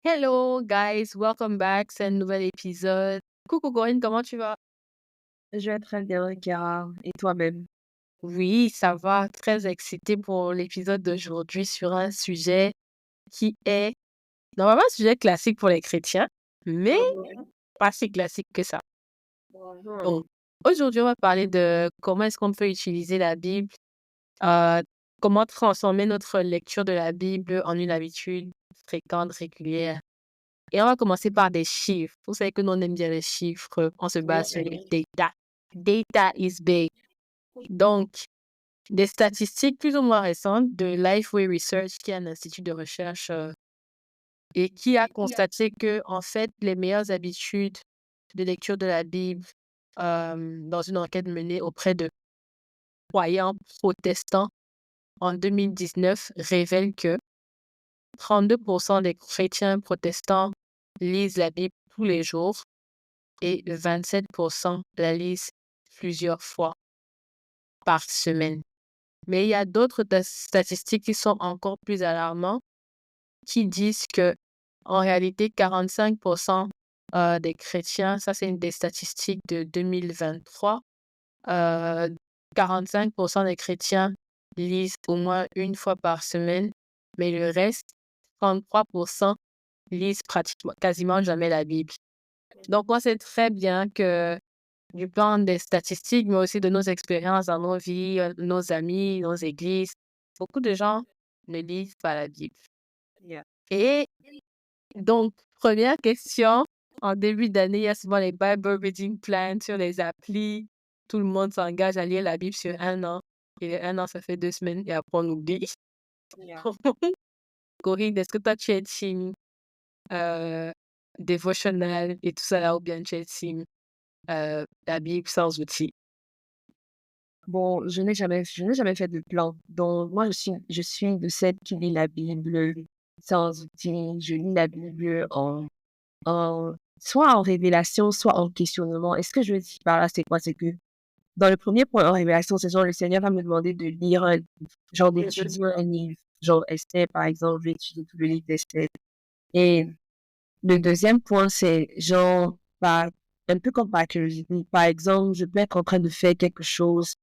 Hello guys, welcome back, c'est un nouvel épisode. Coucou Corinne, comment tu vas? Je vais très bien, Chiara. Et toi-même? Oui, ça va, très excitée pour l'épisode d'aujourd'hui sur un sujet qui est normalement un sujet classique pour les chrétiens, mais Mhm. pas si classique que ça. Mhm. Donc, aujourd'hui, on va parler de comment est-ce qu'on peut utiliser la Bible, euh, comment transformer notre lecture de la Bible en une habitude fréquente, régulière. Et on va commencer par des chiffres. Vous savez que nous, on aime bien les chiffres. On se base sur les data. Data is big. Donc, des statistiques plus ou moins récentes de Lifeway Research, qui est un institut de recherche et qui a constaté que, en fait, les meilleures habitudes de lecture de la Bible, dans une enquête menée auprès de croyants protestants en 2019, révèlent que 32% des chrétiens protestants lisent la Bible tous les jours et 27% la lisent plusieurs fois par semaine. Mais il y a d'autres statistiques qui sont encore plus alarmantes, qui disent que en réalité, 45% des chrétiens, ça c'est une des statistiques de 2023, euh, 45% des chrétiens lisent au moins une fois par semaine, mais le reste, 33%, lisent pratiquement quasiment jamais la Bible. Donc, on sait très bien que du plan des statistiques, mais aussi de nos expériences dans nos vies, nos amis, nos églises. Beaucoup de gens ne lisent pas la Bible. Yeah. Et donc, première question, en début d'année, il y a souvent les Bible Reading Plans sur les applis. Tout le monde s'engage à lire la Bible sur un an. Et un an, ça fait 2 semaines et après, on oublie. Yeah. Corinne, est-ce que toi, tu es team euh, devotional et tout ça là, ou bien tu es team la Bible sans outils? Bon, je n'ai jamais fait de plan. Donc, moi, je suis de celle qui lit la Bible sans outil. Je lis la Bible soit en révélation, soit en questionnement. Et ce que je veux dire par là, c'est quoi? C'est que dans le premier point en révélation, c'est genre le Seigneur va me demander de lire un livre, genre d'étudier un livre. Genre Esther, par exemple, je vais étudier tout le livre d'Esther. Et le deuxième point, c'est genre, un peu comme par curiosité. Par exemple, je peux être en train de faire quelque chose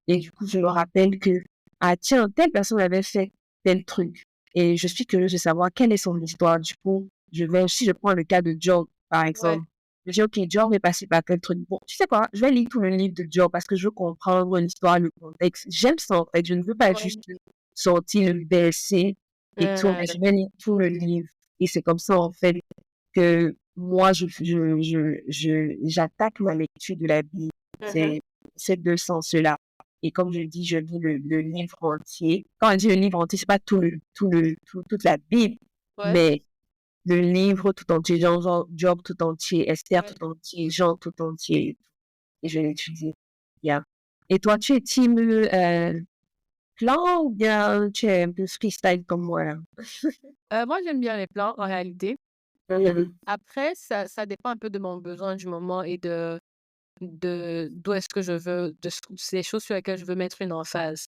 et du coup, je me rappelle que, ah tiens, telle personne avait fait tel truc. Et je suis curieuse de savoir quelle est son histoire. Du coup, si je prends le cas de Job, par Ouais. exemple, je dis, OK, Job est passé par tel truc. Bon, tu sais quoi, je vais lire tout le livre de Job parce que je veux comprendre l'histoire, le contexte. J'aime ça, en fait. Je ne veux pas juste Ouais. sortir le verset et tout, mais je vais lire tout le livre. Et c'est comme ça, en fait, que moi, j'attaque ma lecture de la Bible. Mhm. C'est deux sens-là. Et comme je dis, je lis le livre entier. Quand on dit le livre entier, c'est pas toute la Bible, Ouais. mais le livre tout entier, genre Job tout entier, Esther Ouais. tout entier, Jean tout entier. Et je l'étudie. Yeah. Et toi, tu es team plan ou bien tu es un peu freestyle comme moi, là? Moi, j'aime bien les plans en réalité. Mhm. Après, ça dépend un peu de mon besoin du moment et d'où est-ce que je veux, ces choses sur lesquelles je veux mettre une emphase.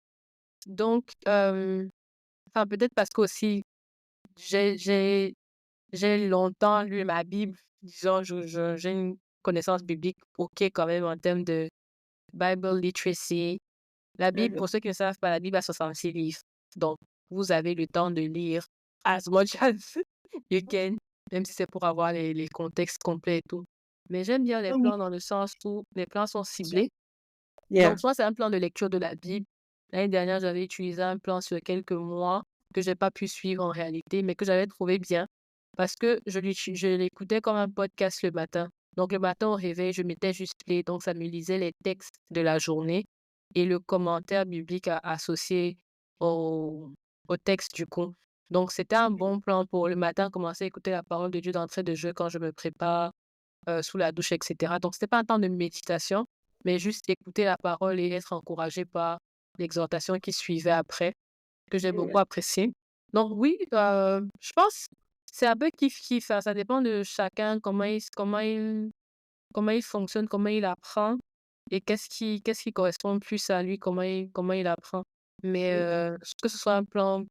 Donc, enfin, peut-être parce qu'aussi, j'ai, j'ai, j'ai longtemps lu ma Bible. Disons, j'ai une connaissance biblique OK quand même en termes de Bible literacy. La Bible, pour ceux qui ne savent pas, la Bible a 66 livres. Donc, vous avez le temps de lire as much as you can, même si c'est pour avoir les contextes complets et tout. Mais j'aime bien les Mhm. plans dans le sens où les plans sont ciblés. Yeah. Donc, soit c'est un plan de lecture de la Bible. L'année dernière, j'avais utilisé un plan sur quelques mois que j'ai pas pu suivre en réalité, mais que j'avais trouvé bien parce que je l'écoutais comme un podcast le matin. Donc, le matin au réveil, je mettais juste play, donc ça me lisait les textes de la journée et le commentaire biblique associé au, au texte du coup. Donc, c'était un bon plan pour le matin, commencer à écouter la parole de Dieu d'entrée de jeu quand je me prépare sous la douche, etc. Donc, c'était pas un temps de méditation, mais juste écouter la parole et être encouragé par l'exhortation qui suivait après, que j'ai beaucoup apprécié. Donc, oui, je pense que c'est un peu kiff-kiff, hein. Ça dépend de chacun, comment il fonctionne, comment il apprend et qu'est-ce qui correspond plus à lui, comment il apprend. Mais que ce soit un plan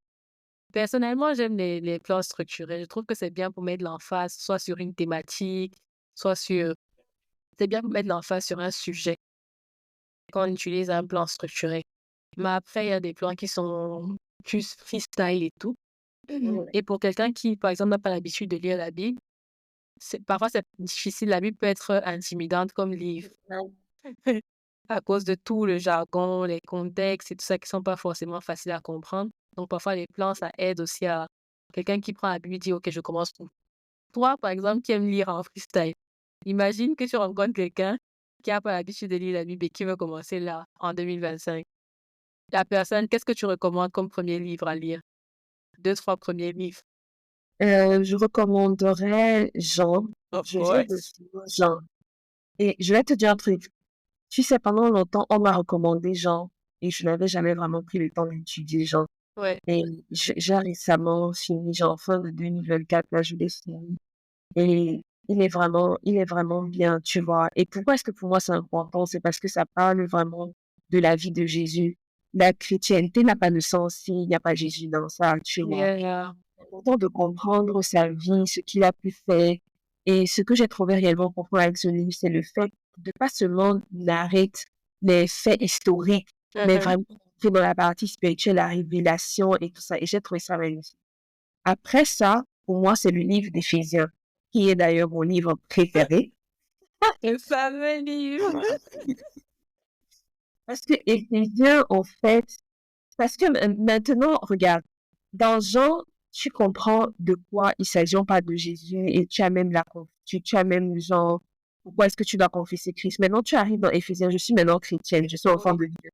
Personnellement, j'aime les plans structurés. Je trouve que c'est bien pour mettre l'emphase soit sur une thématique, soit sur c'est bien pour mettre l'emphase sur un sujet quand on utilise un plan structuré. Mais après, il y a des plans qui sont plus freestyle et tout. Ouais. Et pour quelqu'un qui, par exemple, n'a pas l'habitude de lire la Bible, parfois c'est difficile. La Bible peut être intimidante comme livre à cause de tout le jargon, les contextes et tout ça qui sont pas forcément faciles à comprendre. Donc parfois les plans, ça aide aussi à quelqu'un qui prend la Bible et dit, OK, je commence où? Toi, par exemple, qui aime lire en freestyle, imagine que tu rencontres quelqu'un qui n'a pas l'habitude de lire la Bible et qui veut commencer là, en 2025. La personne, qu'est-ce que tu recommandes comme premier livre à lire? 2, 3 premiers livres. Je recommanderais Jean. Of Je viens de course. finir Jean. Et je vais te dire un truc. Tu sais, pendant longtemps, on m'a recommandé Jean et je n'avais jamais vraiment pris le temps d'étudier Jean. Ouais. Et j'ai récemment fini Jean, fin de 2024, là, je l'ai fini. Et il est vraiment bien, tu vois. Et pourquoi est-ce que pour moi c'est important? C'est parce que ça parle vraiment de la vie de Jésus. La chrétienté n'a pas de sens s'il n'y a pas Jésus dans ça, tu vois. Yeah. C'est important de comprendre sa vie, ce qu'il a pu faire. Et ce que j'ai trouvé réellement profond avec ce livre, c'est le fait de pas seulement narrer les faits historiques, mais Mhm. vraiment entrer dans la partie spirituelle, la révélation et tout ça. Et j'ai trouvé ça magnifique. Après ça, pour moi, c'est le livre d'Éphésiens, qui est d'ailleurs mon livre préféré. Le fameux livre. Parce que Éphésiens, en fait, parce que maintenant, regarde, dans Jean, tu comprends de quoi il s'agit, on parle de Jésus et tu as même tu as même genre, pourquoi est-ce que tu dois confesser Christ. Maintenant, tu arrives dans Éphésiens, je suis maintenant chrétienne, je suis enfant Oui. de Dieu.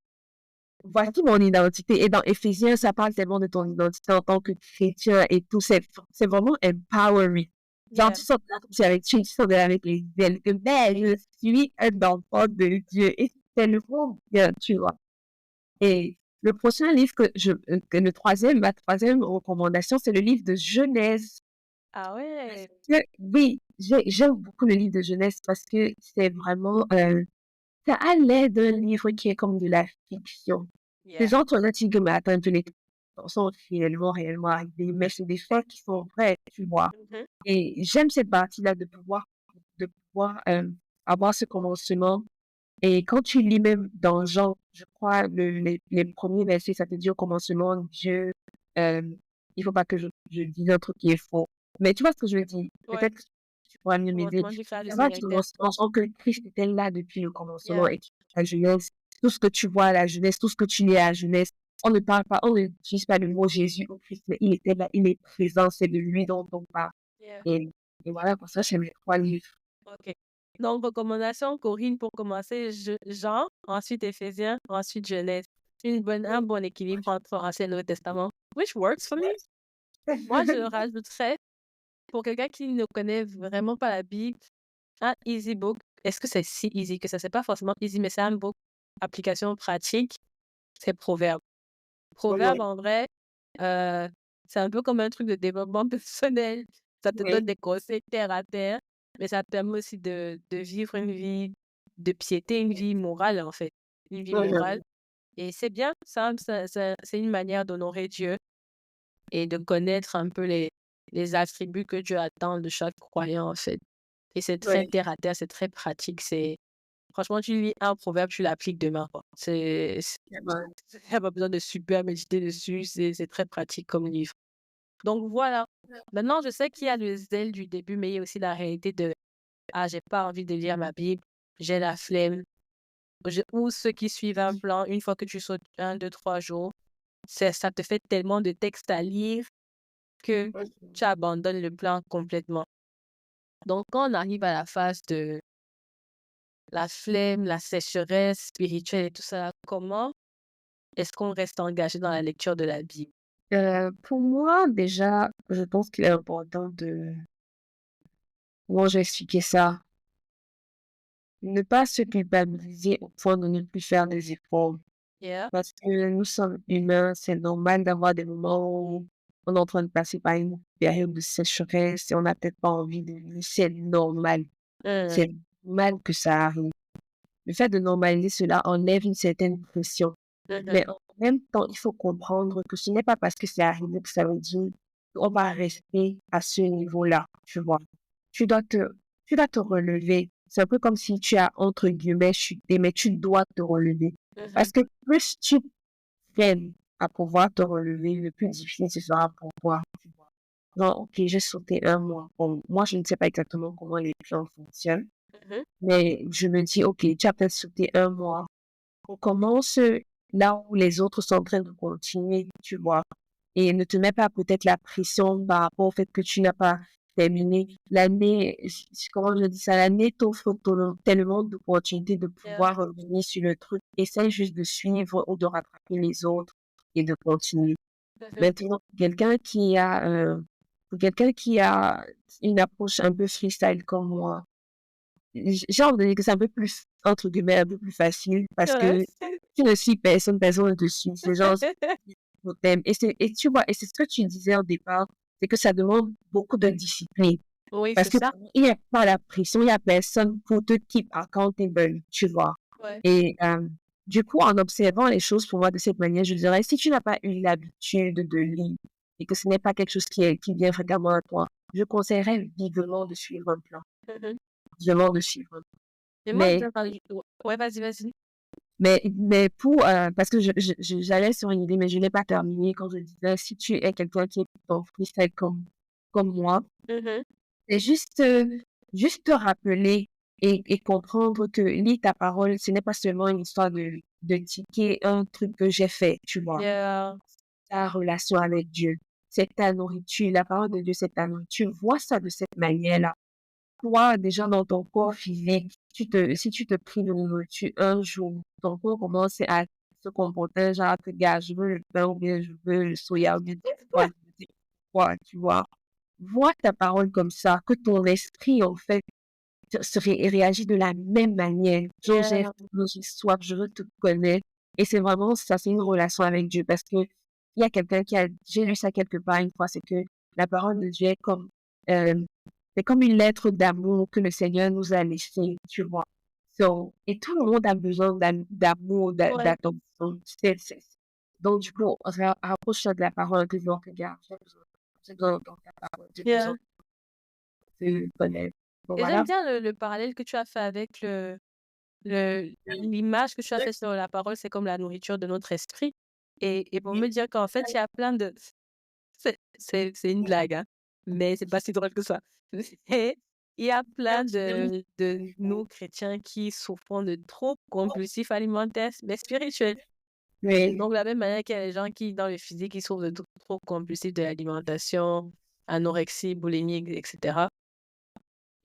Voici mon identité. Et dans Éphésiens, ça parle tellement de ton identité en tant que chrétien et tout. C'est vraiment empowering. Genre, Yeah. tu sors de là, comme si avec tu sors de là avec les ailes, que ben, je suis un enfant de Dieu. Et c'est le bon bien, tu vois. Et le prochain livre ma troisième recommandation, c'est le livre de Genèse. Ah Parce ouais. que, oui, j'aime beaucoup le livre de Genèse parce que c'est vraiment, ça a l'air d'un livre qui est comme de la fiction. Les Yeah. gens, tu regardes, tu dis que, mais attends, que les trucs sont réellement arrivés, mais c'est des faits qui sont vrais, tu vois. Mhm. Et j'aime cette partie-là de pouvoir avoir ce commencement. Et quand tu lis même dans Jean, je crois, les premiers versets, ça te dit au commencement, Dieu, euh, il faut pas que je dise un truc qui est faux. Mais tu vois ce que je veux dire? Ouais. Peut-être que tu pourras mieux m'aider. Commencement du frère du Ça va du Samaritain. commencement que Christ était là depuis le commencement Yeah. et la jeunesse. Tout ce que tu vois à la jeunesse, tout ce que tu lis à la jeunesse, on ne parle pas, on n'utilise pas le mot Jésus ou Christ, mais il était là, il est présent, c'est de lui dont on parle. Yeah. Et, et voilà, pour ça, j'aime les 3 livres. OK. Donc, recommandation, Corinne, pour commencer, Jean, ensuite Éphésiens, ensuite Genèse. Un bon équilibre entre Ancien et Nouveau Testament, which works for me. Moi, je rajouterais, pour quelqu'un qui ne connaît vraiment pas la Bible, un easy book. Est-ce que c'est si easy que ça? C'est pas forcément easy, mais c'est un book, application pratique, c'est Proverbe. Proverbe, Ouais, en vrai, euh, c'est un peu comme un truc de développement personnel. Ça te donne ouais, des conseils terre à terre, mais ça te permet aussi de vivre une vie de piété, une vie morale, en fait. Une vie morale. ouais. Et c'est bien, c'est une manière d'honorer Dieu et de connaître un peu les attributs que Dieu attend de chaque croyant, en fait. Et c'est très Ouais. terre à terre, c'est très pratique. Franchement, tu lis un proverbe, tu l'appliques demain, quoi. Ouais. Il n'y a pas besoin de super méditer dessus, c'est très pratique comme livre. Donc voilà. Maintenant, je sais qu'il y a le zèle du début, mais il y a aussi la réalité de ah, j'ai pas envie de lire ma Bible, j'ai la flemme. Ou ceux qui suivent un plan, une fois que tu sautes 1, 2, 3 jours, ça te fait tellement de textes à lire que tu abandonnes le plan complètement. Donc, quand on arrive à la phase de la flemme, la sécheresse spirituelle et tout ça, comment est-ce qu'on reste engagé dans la lecture de la Bible? Pour moi, déjà, je pense qu'il est important de, comment j'ai expliqué ça, ne pas se culpabiliser au point de ne plus faire des efforts. Yeah. Parce que nous sommes humains, c'est normal d'avoir des moments où on est en train de passer par une période de sécheresse et on n'a peut-être pas envie de lire. C'est normal. Mmh. C'est normal que ça arrive. Le fait de normaliser cela enlève une certaine pression. Mais Mmh. en même temps, il faut comprendre que ce n'est pas parce que c'est arrivé que ça veut dire qu'on va rester à ce niveau-là, tu vois. Tu dois te, tu dois te relever. C'est un peu comme si tu as, entre guillemets, chuté, mais tu dois te relever. Mhm. Parce que plus tu peines à pouvoir te relever, le plus difficile ce sera pour toi. Tu vois. Genre, ok, j'ai sauté un mois. Bon, moi, je ne sais pas exactement comment les plans fonctionnent, Mhm. mais je me dis, ok, tu as peut-être sauté un mois. On commence là où les autres sont en train de continuer, tu vois. Et ne te mets pas peut-être la pression par rapport au fait que tu n'as pas terminé. L'année, comment je dis ça, l'année t'offre tellement d'opportunités de Yeah. pouvoir revenir sur le truc. Essaye juste de suivre ou de rattraper les autres et de continuer. Mhm. Maintenant, pour quelqu'un qui a une approche un peu freestyle comme moi, j'ai envie de dire que c'est un peu plus, entre guillemets, un peu plus facile parce Ouais. que tu ne suis personne, personne ne te suit. C'est genre, au thème. Et tu vois, et c'est ce que tu disais au départ, c'est que ça demande beaucoup de discipline. Oui, Parce c'est que ça. il n'y a pas la pression, il n'y a personne pour te keep accountable, tu vois. Ouais. Et du coup, en observant les choses pour moi de cette manière, je dirais, si tu n'as pas eu l'habitude de lire et que ce n'est pas quelque chose qui vient fréquemment à toi, je conseillerais vivement de suivre un plan. Mhm. Vivement de suivre un plan. Et moi, Mais ouais, vas-y, vas-y. mais pour, parce que j'allais sur une idée, mais je n'ai pas terminé quand je disais, si tu es quelqu'un qui est plutôt freestyle comme moi, Mhm. c'est juste te rappeler et comprendre que lire ta parole, ce n'est pas seulement une histoire de ticker un truc que j'ai fait, tu vois. Yeah. Ta relation avec Dieu, c'est ta nourriture, la parole de Dieu, c'est ta nourriture. Vois ça de cette manière-là. Toi, déjà dans ton corps physique, si tu te prives de nourriture un jour, ton corps commence à se comporter genre, gars, je veux le pain ou bien je veux le soya ou bien quoi, tu vois. Vois ta parole comme ça, que ton esprit, en fait, réagit de la même manière. Genre, j'ai Yeah. faim, j'ai soif, je veux te connaître. Et c'est vraiment ça, c'est une relation avec Dieu parce que il y a quelqu'un j'ai lu ça quelque part une fois, c'est que la parole de Dieu est euh, c'est comme une lettre d'amour que le Seigneur nous a laissée, tu vois. So, et tout le monde a besoin d'amour, Ouais. d'attention. Donc, du coup, on se rapproche de la parole de Dieu, regarde, j'ai besoin d'entendre ta parole, j'ai Yeah. besoin de te connaître. Bon, Et j'aime voilà. bien le parallèle que tu as fait avec l'image que tu as fait sur la parole, c'est comme la nourriture de notre esprit. Et pour me dire qu'en fait, il y a plein de... C'est une blague, hein, mais c'est pas si drôle que ça. Et il y a plein de nous, chrétiens, qui souffrent de troubles compulsifs alimentaires, mais spirituels. Oui, Donc, de la même manière qu'il y a les gens qui, dans le physique, ils souffrent de troubles compulsifs de l'alimentation, anorexie, boulimie, etc.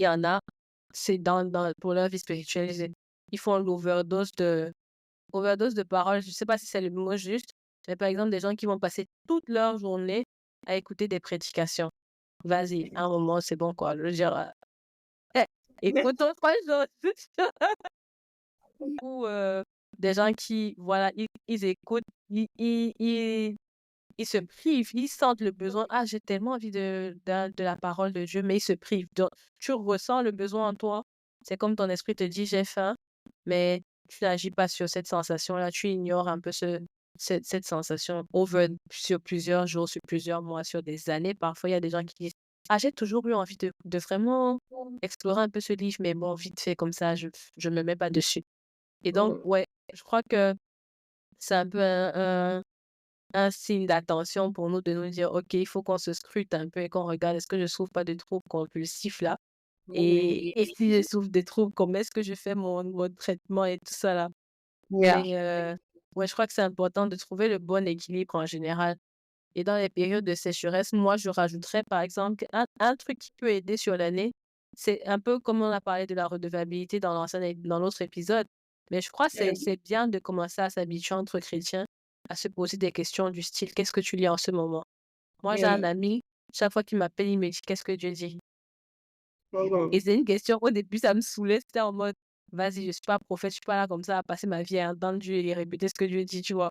Il y en a, c'est pour leur vie spirituelle, ils font overdose de paroles. Je sais pas si c'est le mot juste, mais par exemple, des gens qui vont passer toute leur journée à écouter des prédications. Vas-y, un moment, c'est bon, quoi. Je veux dire, eh, écoute autre chose. Ou des gens qui, voilà, ils écoutent, ils se privent, ils sentent le besoin. Ah, j'ai tellement envie de la parole de Dieu, mais ils se privent. Donc, tu ressens le besoin en toi. C'est comme ton esprit te dit, j'ai faim, mais tu n'agis pas sur cette sensation-là. Tu ignores un peu cette sensation sur plusieurs jours, sur plusieurs mois, sur des années. Parfois, il y a des gens qui disent, ah, j'ai toujours eu envie de vraiment explorer un peu ce livre, mais bon, vite fait comme ça, je me mets pas dessus. Et donc, ouais, je crois que c'est un peu un signe d'attention pour nous de nous dire, OK, il faut qu'on se scrute un peu et qu'on regarde, est-ce que je souffre pas de troubles compulsifs là? Et si je souffre de troubles, comment est-ce que je fais mon traitement et tout ça là? yeah. Mais ouais, je crois que c'est important de trouver le bon équilibre en général. Et dans les périodes de sécheresse, moi, je rajouterais par exemple un truc qui peut aider sur l'année. C'est un peu comme on a parlé de la redevabilité dans l'autre épisode. Mais je crois que c'est bien de commencer à s'habituer entre chrétiens à se poser des questions du style, qu'est-ce que tu lis en ce moment? Moi, j'ai un ami, chaque fois qu'il m'appelle, il me dit, qu'est-ce que Dieu dit? Et c'est une question, au début, ça me saoulait, c'était en mode, vas-y, je suis pas prophète, je suis pas là comme ça à passer ma vie à entendre Dieu et répéter ce que Dieu dit, tu vois.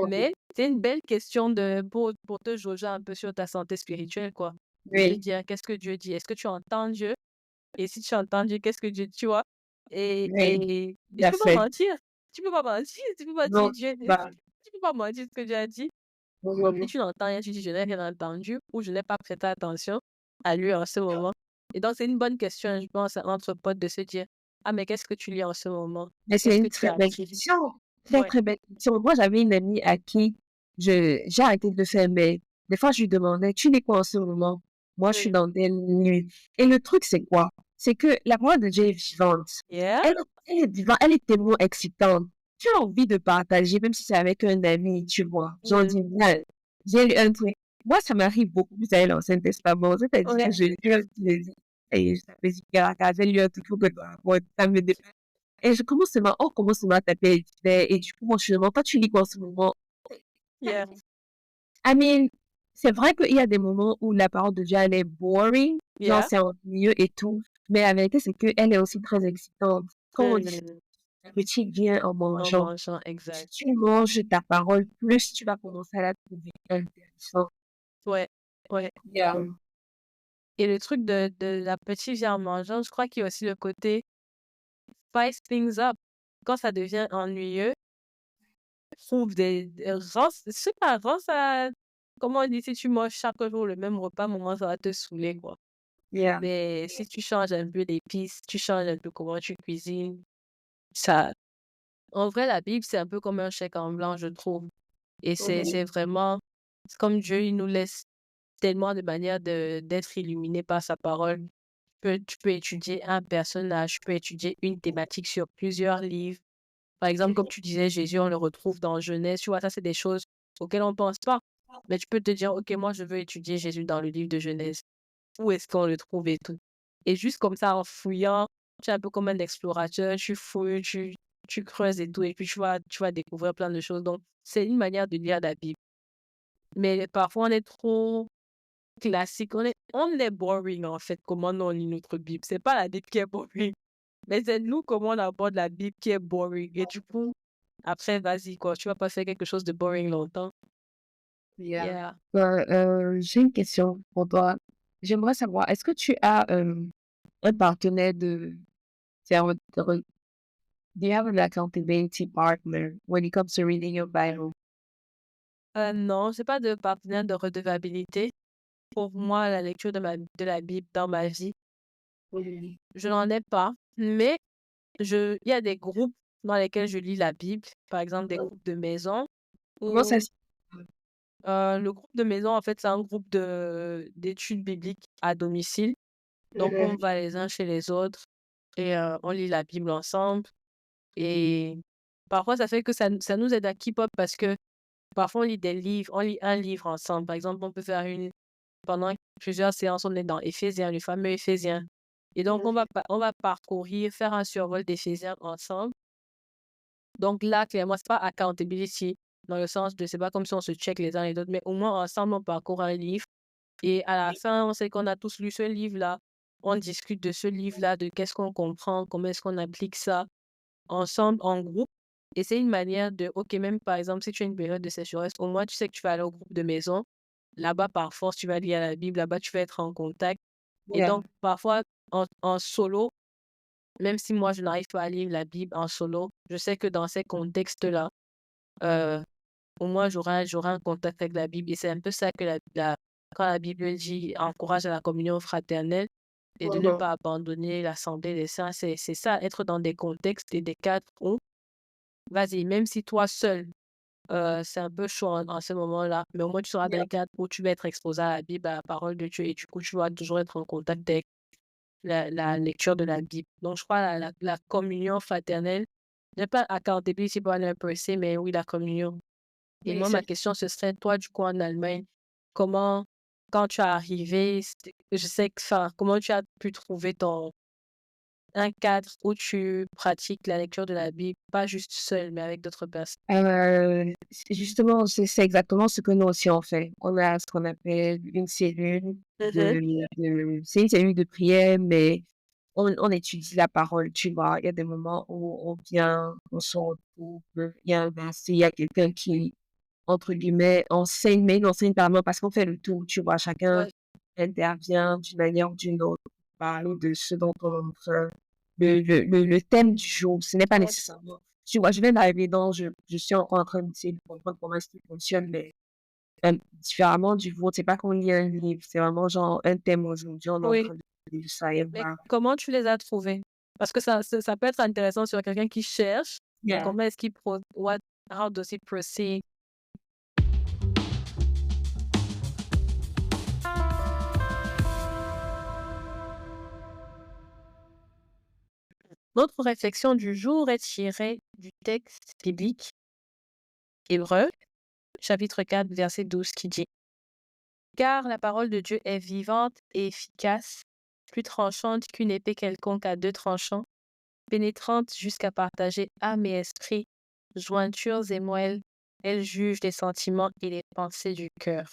Mais c'est une belle question pour te jauger un peu sur ta santé spirituelle, quoi. De te Oui, dire, qu'est-ce que Dieu dit? Est-ce que tu entends Dieu? Et si tu entends Dieu, qu'est-ce que Dieu, tu vois? Et, oui, et, tout et tu à peux pas fait. mentir. Tu peux pas mentir. Tu peux pas Non, dire Dieu. pas. Tu peux pas mentir ce que tu as dit. Si tu n'entends rien, tu dis: «Je n'ai rien entendu» ou «Je n'ai pas prêté attention à lui en ce moment». Et donc c'est une bonne question, je pense, entre potes de se dire: «Ah, mais qu'est-ce que tu lis en ce moment? Mais c'est Qu'est-ce que une tu très as belle appris?» question. Très, Ouais. très belle question. Moi, j'avais une amie à qui j'ai arrêté de le faire, mais des fois, je lui demandais, tu lis quoi en ce moment? Moi, je suis Oui. dans des nuits. Et le truc, c'est quoi? C'est que la parole de Dieu est vivante. Yeah. Elle est vivante, elle est tellement excitante. Tu as envie de partager, même si c'est avec un ami, tu vois. J'en Mmh. dis, viens, j'ai lu un truc. Moi, ça m'arrive beaucoup plus avec l'Ancien Testament. C'est-à-dire que Ouais. je lis un truc, je dis, et je t'avais dit, j'ai lu un truc, il faut que ça me dépasse. Et je commence seulement, on commence seulement à taper et et du coup, moi, je suis vraiment, toi, tu lis quoi en ce moment? Yeah. I mean, c'est vrai qu'il y a des moments où la parole de Dieu, elle est boring, genre Yeah. c'est ennuyeux et tout, mais la vérité, c'est qu'elle est aussi très excitante. Comme on dit, Mmh. l'appétit vient en En mangeant. mangeant, Plus exact. tu manges ta parole, plus tu vas commencer à la trouver intéressante. Ouais. Ouais. Yeah. Et le truc de l'appétit vient en mangeant, je crois qu'il y a aussi le côté spice things up. Quand ça devient ennuyeux, trouve des rends je sais pas, rends ça comment on dit? Si tu manges chaque jour le même repas, à un moment, ça va te saouler, quoi. Yeah. Mais si tu changes un peu l'épice, tu changes un peu comment tu cuisines, ça en vrai, la Bible, c'est un peu comme un chèque en blanc, je trouve. Et c'est vraiment c'est comme Dieu, il nous laisse tellement de manières d'être illuminés par sa parole. Tu peux étudier un personnage, tu peux étudier une thématique sur plusieurs livres. Par exemple, comme tu disais, Jésus, on le retrouve dans Genèse, tu vois? Ça, c'est des choses auxquelles on pense pas. Mais tu peux te dire: «OK, moi, je veux étudier Jésus dans le livre de Genèse. Où est-ce qu'on le trouve et tout?» Et juste comme ça, en fouillant, tu es un peu comme un explorateur, tu fouilles, tu creuses et tout et puis tu vas découvrir plein de choses. Donc, c'est une manière de lire la Bible. Mais parfois, on est trop classique, on est boring, en fait, comment nous on lit notre Bible. C'est pas la Bible qui est boring, mais c'est nous, comment on aborde la Bible qui est boring et du coup, après, vas-y, quoi, tu vas pas faire quelque chose de boring longtemps. Yeah. Yeah. J'ai une question pour toi. J'aimerais savoir, est-ce que tu as un partenaire de, do you have an accountability partner when it comes to reading your Bible? Non, j'ai pas de partenaire de redevabilité. Pour moi, la lecture de la Bible dans ma vie, Oui. je n'en ai pas, mais il y a des groupes dans lesquels je lis la Bible, par exemple des groupes de maison Comment ça où, se le groupe de maison, en fait, c'est un groupe d'études bibliques à domicile. Donc on fait? va les uns chez les autres et on lit la Bible ensemble et parfois ça fait que ça nous aide à keep up parce que parfois on lit un livre ensemble. Par exemple, on peut faire pendant plusieurs séances, on est dans Éphésiens, le fameux Éphésiens et donc on va parcourir, faire un survol d'Éphésiens ensemble. Donc là, clairement, c'est pas accountability dans le sens de c'est pas comme si on se check les uns les autres, mais au moins ensemble, on parcourt un livre et à la fin, on sait qu'on a tous lu ce livre-là. On discute de ce livre-là, de qu'est-ce qu'on comprend, comment est-ce qu'on applique ça ensemble, en groupe. Et c'est une manière de, OK, même par exemple, si tu as une période de sécheresse, au moins tu sais que tu vas aller au groupe de maison. Là-bas, par force, tu vas lire la Bible, là-bas, tu vas être en contact. Et Yeah. donc, parfois, en solo, même si moi, je n'arrive pas à lire la Bible en solo, je sais que dans ces contextes-là, euh, au moins, j'aurai un contact avec la Bible. Et c'est un peu ça que quand la Bible dit encourage à la communion fraternelle et de ne Mhm. pas abandonner l'assemblée des saints, c'est ça, être dans des contextes et des cadres où, vas-y, même si toi seul, c'est un peu chaud en ce moment-là, mais au moins tu seras dans Yeah. un cadre où tu vas être exposé à la Bible, à la parole de Dieu et du coup, tu vas toujours être en contact avec la lecture de la Bible. Donc, je crois la communion fraternelle, je n'ai pas accountability partner per se, mais oui, la communion. Et Oui, moi, ma question, ce serait, toi, du coup, en Allemagne, comment, quand tu es arrivé, je sais que, enfin, comment tu as pu trouver un cadre où tu pratiques la lecture de la Bible, pas juste seul, mais avec d'autres personnes? Justement, c'est exactement ce que nous aussi on fait. On a ce qu'on appelle une cellule Mhm. c'est une cellule de prière, mais on étudie la parole, tu vois. Il y a des moments où on vient, on se retrouve, il y a un verset, il y a quelqu'un qui, entre guillemets, enseigne, mais il enseigne pas vraiment parce qu'on fait le tout, tu vois. Chacun Ouais. intervient d'une manière ou d'une autre, parle de ce dont on veut. Le thème du jour, ce n'est pas Ouais. nécessairement tu vois, je viens d'arriver dans je suis encore en train d'essayer de comprendre comment est-ce qu'il fonctionne, mais différemment du vôtre. C'est pas qu'on lit un livre, c'est vraiment genre un thème aujourd'hui, on est en Oui, train de lire ça et mais voilà. comment tu les as trouvés? Parce que ça peut être intéressant sur quelqu'un qui cherche, Yeah. comment est-ce qu'il pro what how does he proceed? Notre réflexion du jour est tirée du texte biblique Hébreux, chapitre 4, verset 12 qui dit: «Car la parole de Dieu est vivante et efficace, plus tranchante qu'une épée quelconque à 2 tranchants, pénétrante jusqu'à partager âme et esprit, jointures et moelles, elle juge les sentiments et les pensées du cœur.»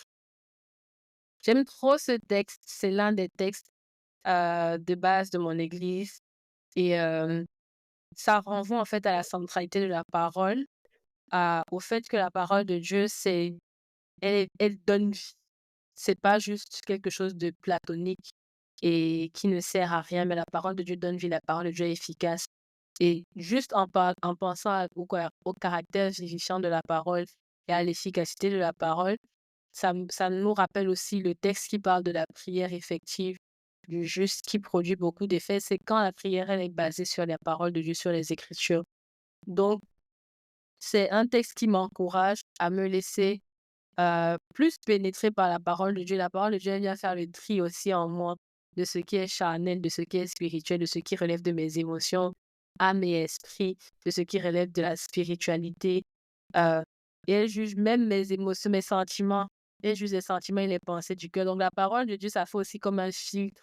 J'aime trop ce texte, c'est l'un des textes, de base de mon église et ça renvoie en fait à la centralité de la parole, au fait que la parole de Dieu, elle donne vie. C'est pas juste quelque chose de platonique et qui ne sert à rien, mais la parole de Dieu donne vie, la parole de Dieu est efficace. Et juste en pensant au caractère vivifiant de la parole et à l'efficacité de la parole, ça nous rappelle aussi le texte qui parle de la prière effective, du juste qui produit beaucoup d'effets. C'est quand la prière, elle est basée sur la parole de Dieu, sur les Écritures. Donc, c'est un texte qui m'encourage à me laisser plus pénétré par la parole de Dieu. La parole de Dieu, elle vient faire le tri aussi en moi de ce qui est charnel, de ce qui est spirituel, de ce qui relève de mes émotions, âme et esprit, de ce qui relève de la spiritualité. Euh, et elle juge même mes émotions, mes sentiments. Elle juge les sentiments et les pensées du cœur. Donc la parole de Dieu, ça fait aussi comme un filtre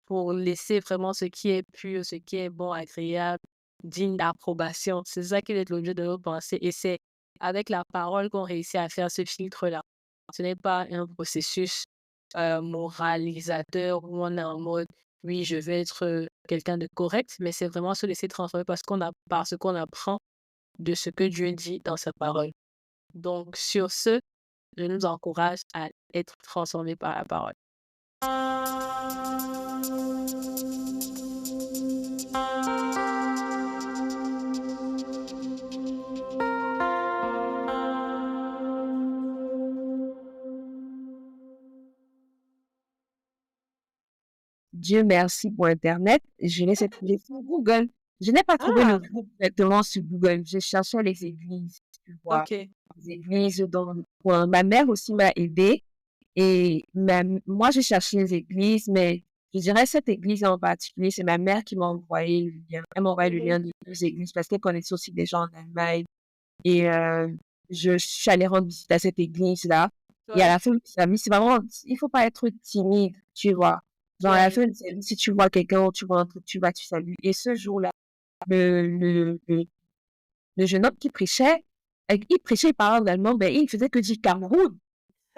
pour laisser vraiment ce qui est pur, ce qui est bon, agréable, digne d'approbation. C'est ça qui est l'objet de nos pensées. Et c'est avec la parole qu'on réussit à faire ce filtre-là. Ce n'est pas un processus moralisateur où on est en mode oui, je vais être quelqu'un de correct, mais c'est vraiment se laisser transformer parce qu'on apprend de ce que Dieu dit dans sa parole. Donc, sur ce, je nous encourage à être transformés par la parole. Dieu merci pour internet. Je l'ai trouvé sur Google. Je n'ai pas trouvé le Ah, groupe directement sur Google. Je cherchais les églises, tu vois? ok. Les églises dont ma mère aussi m'a aidée et moi j'ai cherché les églises, mais je dirais cette église en particulier, c'est ma mère qui m'a envoyé le lien. Elle m'a envoyé le Mhm. lien des 2 églises parce qu'elle connaissait aussi des gens en Allemagne et je suis allée rendre visite à cette église-là et à Ouais, la fin du service, c'est vraiment il faut pas être timide, tu vois? Genre à la ouais, fin du service, si tu vois quelqu'un, tu vois un truc, tu vas, tu salues et ce jour-là, le le le le jeune homme qui prêchait, il prêchait, il parlait en allemand, mais il faisait que dire Cameroun.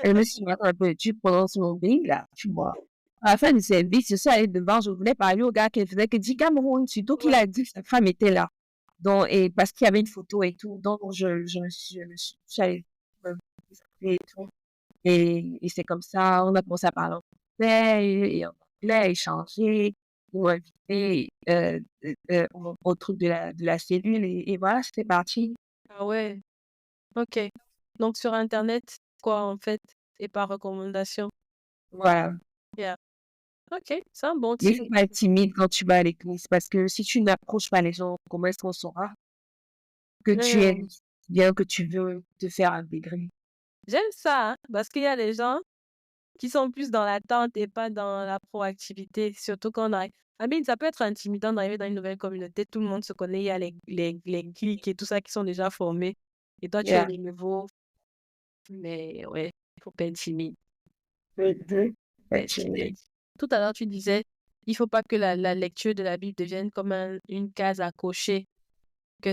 Et je me suis dit: «Mais attends un peu, tu prononces mon pays là?» Tu vois? À la fin du service, je suis allée devant, je voulais parler au gars qui faisait que dire Cameroun, surtout qu'il ouais. a dit que sa femme était là. Donc et parce qu'il y avait une photo et tout, donc je suis allée et tout et c'est comme ça, on a commencé à parler en français et en anglais, échanger. Ils m'ont invité, au truc de la cellule et voilà, c'était parti. Ah ouais, ok. Donc sur Internet, quoi en fait, et par recommandation. Voilà. Yeah. Ok, c'est un bon Mais il tip. faut pas être timide quand tu vas à l'église parce que si tu n'approches pas les gens, comment est-ce qu'on saura que tu es Hmm. bien, que tu veux te faire intégrer? J'aime ça, hein, parce qu'il y a des gens qui sont plus dans l'attente et pas dans la proactivité, surtout quand on arrive. I mean, ça peut être intimidant d'arriver dans une nouvelle communauté, tout le monde se connaît, il y a les clics et tout ça qui sont déjà formés. Et toi, tu es Yeah. le nouveau, mais ouais, il faut pas être timide. Mhm. Faut Ouais, pas être timide. Tout à l'heure, tu disais, il faut pas que la lecture de la Bible devienne comme une case à cocher, que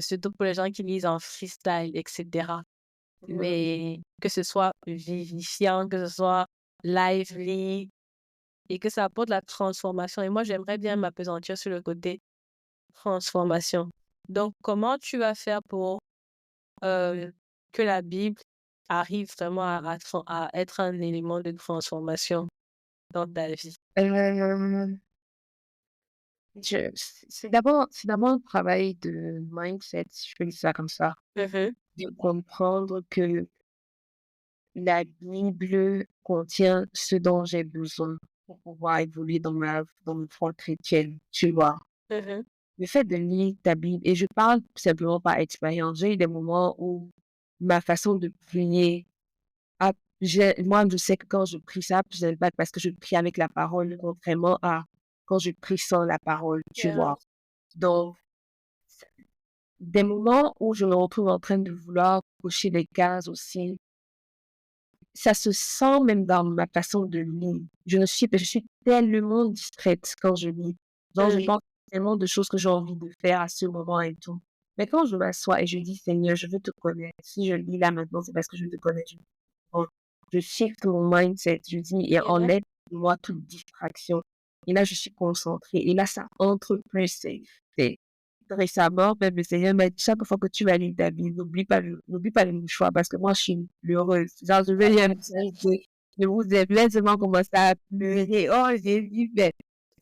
surtout pour les gens qui lisent en freestyle, etc. Mais que ce soit vivifiant, que ce soit lively, et que ça apporte la transformation. Et moi, j'aimerais bien m'appesantir sur le côté transformation. Donc, comment tu vas faire pour que la Bible arrive vraiment à être un élément de transformation dans ta vie? Heu, C'est d'abord un travail de mindset, si je peux dire ça comme ça, Mhm, de comprendre que la Bible contient ce dont j'ai besoin pour pouvoir évoluer dans ma foi chrétienne, tu vois? mhm. Le fait de lire ta Bible et je parle simplement par expérience. J'ai eu des moments où ma façon de prier a moi, je sais que quand je prie ça, je n'aime pas parce que je prie avec la parole, contrairement à quand je prie sans la parole, tu Yeah. vois? Donc, des moments où je me retrouve en train de vouloir cocher des cases aussi, ça se sent même dans ma façon de lire. Je suis tellement distraite quand je lis. Genre, je Mm. pense tellement de choses que j'ai envie de faire à ce moment et tout. Mais quand je m'assois et je dis: «Seigneur, je veux te connaître». Si je lis là maintenant, c'est parce que je veux te connaître. Donc, je shift mon mindset, je dis et Yeah. enlève de moi toute distraction. Et là, je suis concentrée. Et là, ça entre plus. C'est récemment, même le Seigneur m'a dit, chaque fois que tu vas lire ta Bible, n'oublie pas le mouchoir parce que moi, je suis pleureuse. Genre, je vais lire un message de vous êtes laissez-moi commencer à pleurer. Oh, j'ai vu, mais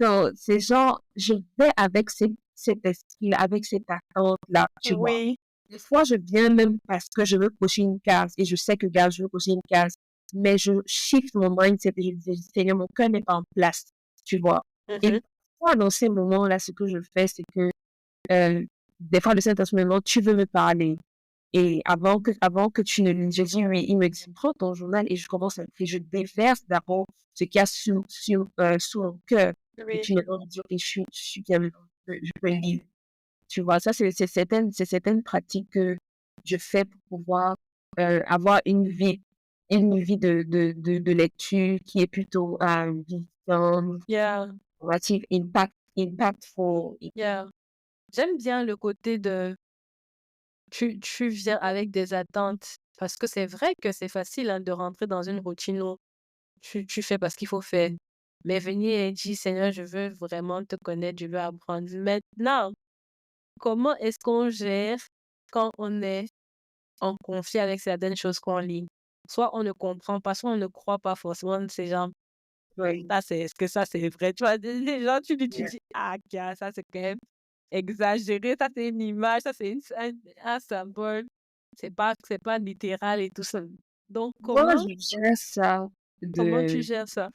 non, c'est genre, je vais avec cet esprit, avec cette attente-là, tu vois. Oui. Des fois, je viens même parce que je veux cocher une case et je sais que, gars, je veux cocher une case, mais je shift mon mindset et je dis, Seigneur, mon cœur n'est pas en place, tu vois. Et Mhm. moi, dans ces moments-là, ce que je fais, c'est que des fois, le Saint-Esprit me demande, tu veux me parler? Et avant que tu ne lises, je dis oui. Il me dit, prends ton journal et je commence à écrire. Je déverse d'abord ce qu'il y a sous mon cœur. Et Oui. puis maintenant, je dis, ok, je suis bien, je peux lire. Tu vois, ça, c'est certaines pratiques que je fais pour pouvoir avoir une vie de lecture qui est plutôt vivante, Yeah. relative, impactful. Yeah. J'aime bien le côté de tu viens avec des attentes parce que c'est vrai que c'est facile hein, de rentrer dans une routine où tu fais parce qu'il faut faire. Mais venir et dire, Seigneur, je veux vraiment te connaître, je veux apprendre. Maintenant, comment est-ce qu'on gère quand on est en conflit avec certaines choses qu'on lit? Soit on ne comprend pas, soit on ne croit pas forcément ces gens. Oui. Ça, est-ce que ça, c'est vrai? Tu vois, les gens, tu Yeah. dis, ah, gars, ça, c'est quand même exagéré. Ça, c'est une image, ça, c'est un symbole. C'est pas littéral et tout ça. Donc, Moi, comment, je gère ça comment tu de gères ça?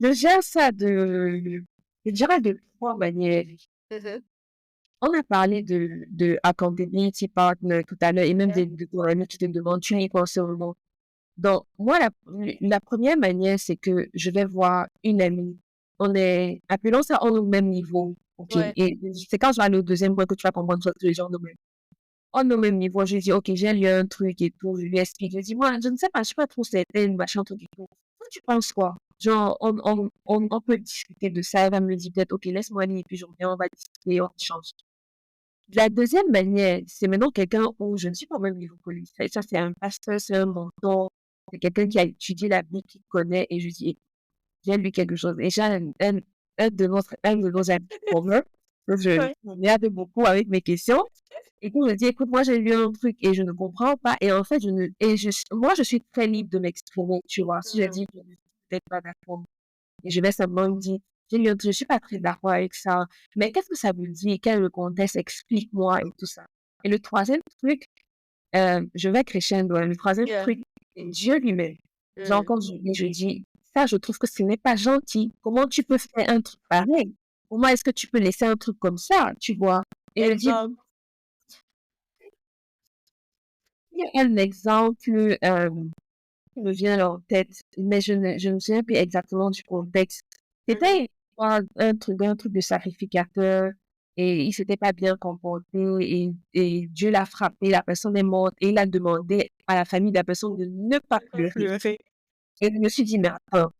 je gère ça de je dirais de 3 manières. Mhm. On a parlé de accountability partner tout à l'heure et même de ton ami qui te demande: «Tu es quoi en ce moment?» Donc moi, la 1re manière, c'est que je vais voir une amie. On est appelons ça, on est au même niveau, OK? Ouais. Et c'est quand je vais aller au 2e point que tu vas comprendre que les gens nous on est au même niveau. Je lui dis: «OK, j'ai lu un truc et tout». Je lui explique. Je dis: «Moi, je ne sais pas, je suis pas trop certaine, machin truc et tout. Toi, tu penses quoi?» Genre, on peut discuter de ça. Elle va me dire peut-être: «OK, laisse-moi lire» et puis je reviens, on va discuter, on change. La 2e manière, c'est maintenant quelqu'un où je ne suis pas au même niveau que lui. Ça, c'est un pasteur, c'est un mentor, c'est quelqu'un qui a étudié la Bible, qui connaît et je dis: «Écoute, j'ai lu quelque chose» et j'ai un de nos amis communs que je Ouais. m'emmerde beaucoup avec mes questions et puis, il me dit: «Écoute, moi, j'ai lu un truc et je ne comprends pas» et en fait, je ne et je moi, je suis très libre de m'exprimer, tu vois? Si je Mhm. dis: «Je ne suis peut-être pas d'accord» et je vais simplement me dire: «J'ai lu un truc, je suis pas très d'accord avec ça, mais qu'est-ce que ça veut dire? Quel est le contexte? Explique-moi» et tout ça. Et le 3e truc, je vais crescendo, hein. Le 3e Yeah. truc, c'est Dieu lui-même. Genre, Mm. quand je lis, je dis: «Ça, je trouve que ce n'est pas gentil. Comment tu peux faire un truc pareil? Comment est-ce que tu peux laisser un truc comme ça?» Tu vois? Et je dis Exemple. il y a un exemple, qui me vient là en tête, mais je ne me souviens plus exactement du contexte. Mhm. C'était un truc de sacrificateur et il s'était pas bien comporté et Dieu l'a frappé, la personne est morte et il a demandé à la famille de la personne de ne pas Pas pleurer. pleurer. Et je me suis dit: «Mais attends,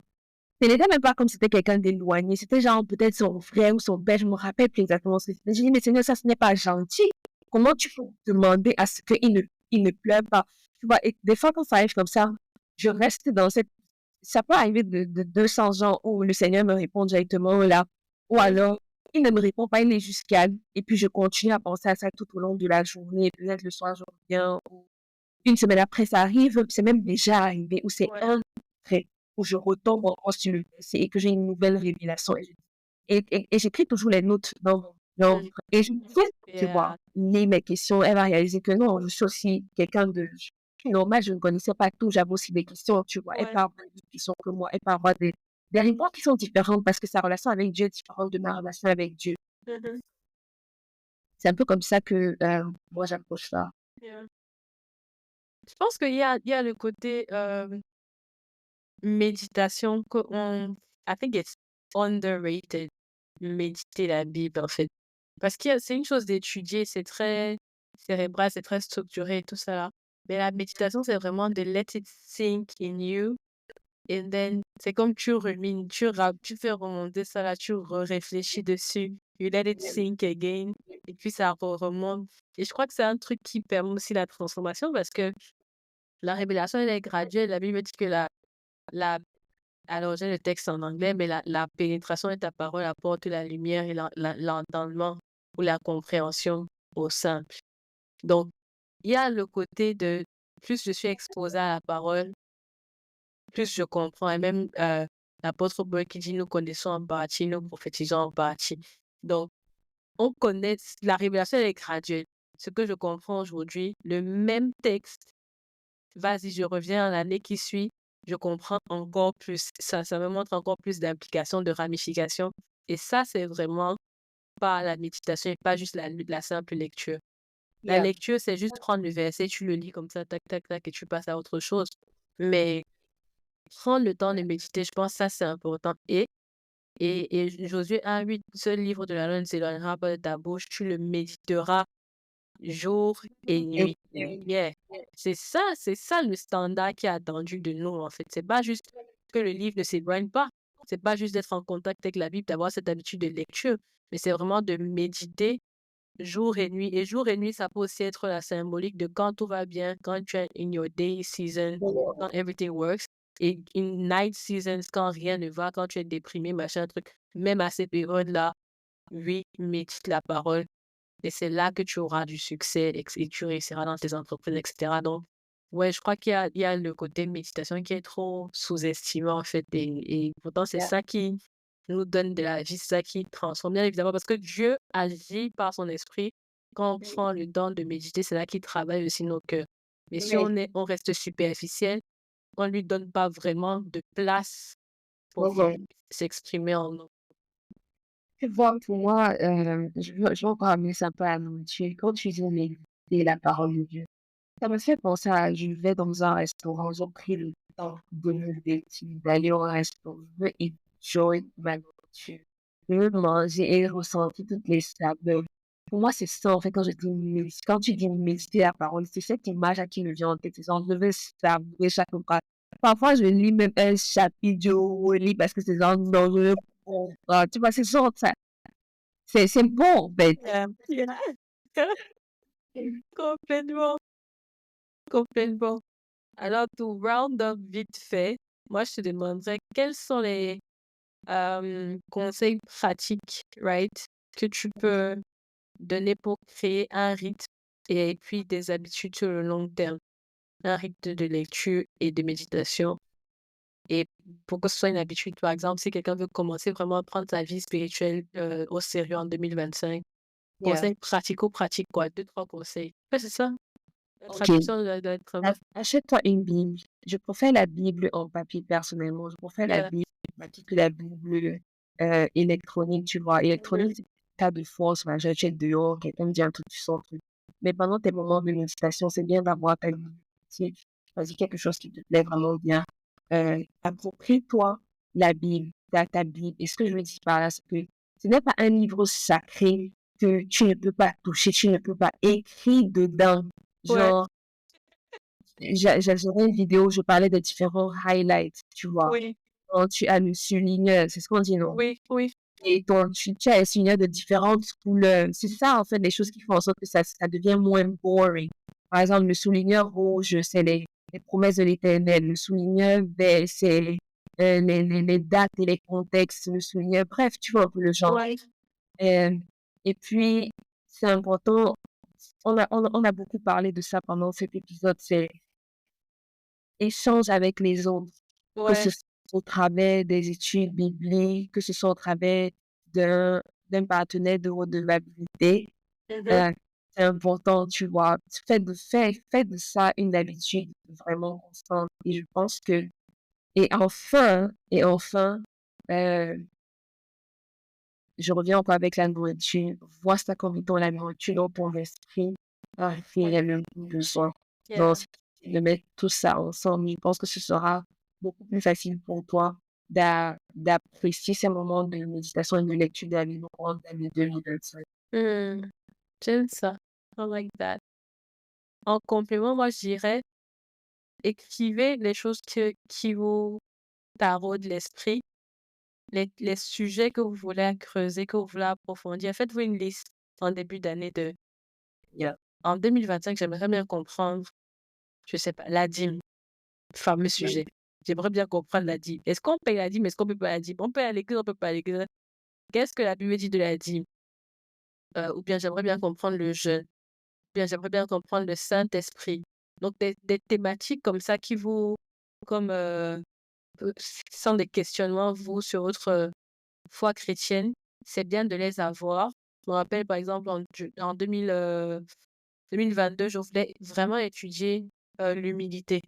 ce n'était même pas comme si c'était quelqu'un d'éloigné, c'était genre peut-être son frère ou son père», je me rappelle plus exactement ce que c'était. J'ai dit: «Mais Seigneur, ça, ce n'est pas gentil. Comment tu peux demander à ce qu'il ne pleure pas?» Tu vois? Et des fois, quand ça arrive comme ça, je reste dans cette ça peut arriver de 200 ans où le Seigneur me répond directement là, ou Mm. alors il ne me répond pas, il est juste calme et puis je continue à penser à ça tout au long de la journée. Peut-être le soir, je reviens ou une semaine après, ça arrive, c'est même déjà arrivé où c'est Ouais. un trait où je retombe encore sur le passé et que j'ai une nouvelle révélation et je dis: Et j'écris toujours les notes dans mon Mm. livre. Et je fais, tu vois, Yeah. lire mes questions. Elle va réaliser que non, je suis aussi quelqu'un de je suis normale, je ne connaissais pas tout, j'avais aussi des questions, tu vois. Elle Ouais. peut avoir des questions que moi, elle peut avoir des réponses qui sont différentes parce que sa relation avec Dieu est différente de ma relation avec Dieu. Mhm. C'est un peu comme ça que moi j'approche ça. Yeah. Je pense qu'il y a le côté méditation I think it's underrated, méditer la Bible, en fait. Parce que c'est une chose d'étudier, c'est très cérébral, c'est très structuré et tout ça là. Mais la méditation, c'est vraiment de let it sink in you. And then, c'est comme tu rumines, tu fais remonter ça là, tu réfléchis dessus. You let it sink again. Et puis ça remonte. Et je crois que c'est un truc qui permet aussi la transformation parce que la révélation, elle est graduelle. La Bible dit que la alors, j'ai le texte en anglais, mais la pénétration de ta parole apporte la lumière et l'entendement ou la compréhension au simple. Donc, il y a le côté de plus je suis exposée à la parole, plus je comprends. Et même l'apôtre Paul qui dit nous connaissons en partie, nous prophétisons en partie. Donc, on connaît, la révélation elle est graduelle. Ce que je comprends aujourd'hui, le même texte, vas-y, je reviens à l'année qui suit, je comprends encore plus. Ça me montre encore plus d'implications, de ramifications. Et ça, c'est vraiment pas la méditation et pas juste la simple lecture. La Yeah. lecture, c'est juste prendre le verset, tu le lis comme ça, tac, tac, tac, et tu passes à autre chose. Mais prendre le temps de méditer, je pense que ça, c'est important. Et Josué 1:8, ce livre de la loi ne s'éloignera pas de ta bouche, tu le méditeras jour et Et, nuit. Yeah. C'est ça le standard qui est attendu de nous, en fait. C'est pas juste que le livre ne s'éloigne pas. C'est pas juste d'être en contact avec la Bible, d'avoir cette habitude de lecture, mais c'est vraiment de méditer jour et nuit. Et jour et nuit, ça peut aussi être la symbolique de quand tout va bien, quand tu es in your day season, quand everything works. Et in night seasons, quand rien ne va, quand tu es déprimé, machin, truc. Même à ces périodes-là, oui, médite la parole. Et c'est là que tu auras du succès et tu réussiras dans tes entreprises, etc. Donc, ouais, je crois il y a le côté méditation qui est trop sous-estimé, en fait. Et pourtant, c'est yeah. ça qui nous donne de la vie, c'est ça qui transforme, bien évidemment, parce que Dieu agit par son esprit. Quand on prend le temps de méditer, c'est là qu'il travaille aussi nos cœurs. Mais si Mais, on reste superficiel, on ne lui donne pas vraiment de place pour bon, s'exprimer en nous. tu vois, pour moi, je veux encore amener ça un peu à la nourriture. Quand tu dis méditer la parole de Dieu, ça me fait penser à, je vais dans un restaurant, j'ai pris le temps de me décider d'aller au restaurant, je veux enjoy ma nourriture. Je veux manger et ressentir toutes les saveurs. Pour moi, c'est ça, en fait, quand je dis méditer. Quand tu dis méditer la parole, c'est cette image à qui me vient en tête. C'est genre, je veux savourer chaque repas. Parfois, je lis même un chapitre, je relis parce que c'est genre, non, je veux comprendre. Tu vois, c'est genre ça. C'est bon, en fait. Yeah. Complètement, complètement. Alors, to round up vite fait, moi, je te demanderais quels sont les conseils pratiques, right, que tu peux donner pour créer un rythme et puis des habitudes sur le long terme, un rythme de lecture et de méditation. Et pour que ce soit une habitude, par exemple, si quelqu'un veut commencer vraiment à prendre sa vie spirituelle au sérieux en 2025, Yeah. conseils pratico-pratiques, quoi, deux, trois conseils. Ouais, c'est ça. La Ok. traduction doit être vraiment. Achète-toi une Bible. Je préfère la Bible en papier personnellement. Je préfère la Yeah. Bible en papier que la Bible électronique, tu vois. Mhm. Électronique, c'est cas de force, machin, tu es dehors, quelqu'un me dit un truc, tu sors un truc. Mais pendant tes moments de méditation, c'est bien d'avoir ta Bible. Si choisis quelque chose qui te plaît vraiment bien. Approprie-toi la Bible, ta Bible. Et ce que je veux dire par là, c'est que ce n'est pas un livre sacré que tu ne peux pas toucher, tu ne peux pas écrire dedans. Ouais, Genre, j'avais une vidéo où je parlais des différents highlights, tu vois. oui, Quand tu as le surligneur, c'est ce qu'on dit, non? oui, oui. Et ton, tu as un surligneur de différentes couleurs. C'est ça, en fait, les choses qui font en sorte que ça devient moins boring. Par exemple, le souligneur rouge, c'est les promesses de l'Éternel. Le souligneur vert, c'est les dates et les contextes. Le souligneur, bref, tu vois un peu le genre. Ouais, Euh, et puis, c'est important, on a beaucoup parlé de ça pendant cet épisode, c'est échange avec les autres, que ouais, ce soit au travers des études bibliques, que ce soit au travers d'un partenaire de redevabilité, Mhm. c'est important, tu vois. Fais de ça une habitude vraiment constante. Et je pense que, et enfin, euh, je reviens encore avec la nourriture. Vois ça comme étant la nourriture dont ton esprit a réellement besoin. Donc, Yeah. si tu de mettre tout ça ensemble, je pense que ce sera beaucoup plus facile pour toi d'apprécier ces moments de méditation et de lecture de la Bible au cours de l'année 2025. Hmm, j'aime ça. I like that. En complément, moi, je dirais, écrivez les choses qui vous taraudent l'esprit, les sujets que vous voulez creuser, que vous voulez approfondir. Faites-vous une liste en début d'année de, Yeah. en 2025, j'aimerais bien comprendre, je sais pas, la dîme, fameux Ouais. sujet. J'aimerais bien comprendre la dîme. Est-ce qu'on paye la dîme? Est-ce qu'on peut pas la dîme? On peut aller à l'église, on peut pas aller à l'église. Qu'est-ce que la Bible dit de la dîme? Ou bien j'aimerais bien comprendre le jeûne. Ou bien j'aimerais bien comprendre le Saint-Esprit. Donc des thématiques comme ça qui vous, comme, sont des questionnements, vous, sur votre foi chrétienne, c'est bien de les avoir. Je me rappelle, par exemple, en 2022, je voulais vraiment étudier l'humilité.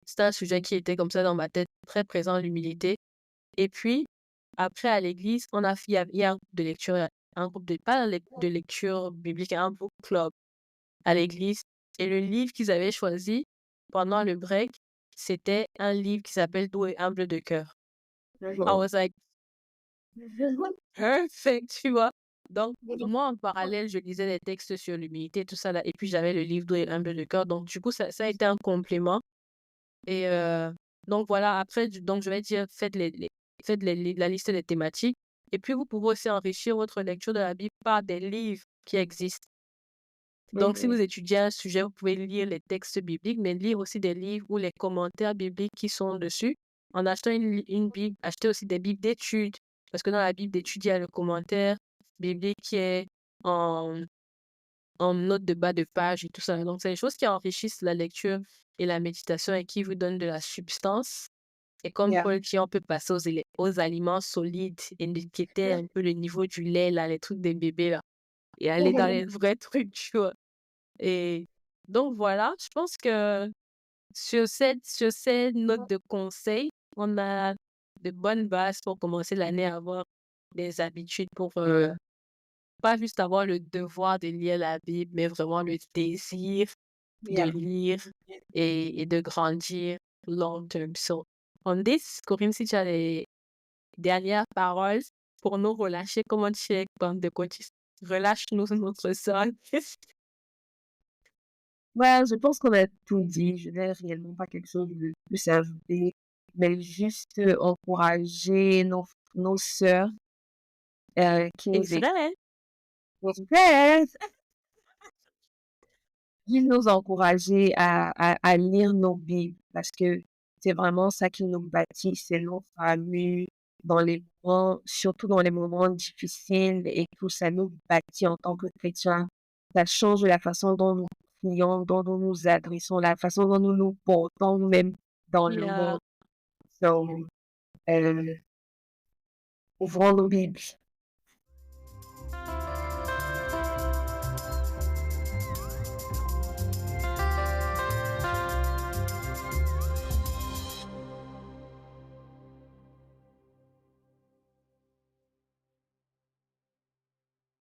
C'était un sujet qui était comme ça dans ma tête, très présent, l'humilité. Et puis, après, à l'église, il y a un groupe de lecture, pas de lecture biblique, un book club à l'église. Et le livre qu'ils avaient choisi pendant le break, c'était un livre qui s'appelle Doux et humble de cœur. I was like, perfect, tu vois. Donc, moi, en parallèle, je lisais des textes sur l'humilité, tout ça là, et puis j'avais le livre Doux et humble de cœur. Donc, du coup, ça a été un complément. Et donc, voilà, après, donc, je vais dire, faites la liste des thématiques. Et puis, vous pouvez aussi enrichir votre lecture de la Bible par des livres qui existent. Donc, si vous étudiez un sujet, vous pouvez lire les textes bibliques, mais lire aussi des livres ou les commentaires bibliques qui sont dessus. En achetant une Bible, achetez aussi des Bibles d'études, parce que dans la Bible d'études, il y a le commentaire biblique qui est en, en note de bas de page et tout ça. Donc, c'est des choses qui enrichissent la lecture et la méditation et qui vous donnent de la substance. Et comme Yeah. Paul dit, on peut passer aux aliments solides et qui étaient un peu le niveau du lait, là, les trucs des bébés, là, et aller dans les vrais trucs, tu vois. Et donc voilà, je pense que sur ces notes de conseils, on a de bonnes bases pour commencer l'année à avoir des habitudes pour pas juste avoir le devoir de lire la Bible, mais vraiment le désir de Yeah. lire et de grandir long term. So, on this, Corinne, si tu as les dernières paroles pour nous relâcher, comment tu es, bande de coachs? Relâche-nous notre sol. Ouais, je pense qu'on a tout dit. Je n'ai réellement pas quelque chose de plus à ajouter, mais juste encourager nos sœurs qui Et nous écoutent. vrai, Juste nous encourager à lire nos Bibles parce que c'est vraiment ça qui nous bâtit, c'est nos familles dans les moments, surtout dans les moments difficiles et tout ça nous bâtit en tant que chrétiens. Ça change la façon dont nous prions, dont nous nous adressons, la façon dont nous nous portons même dans le yeah. monde. So, euh, ouvrons nos Bibles.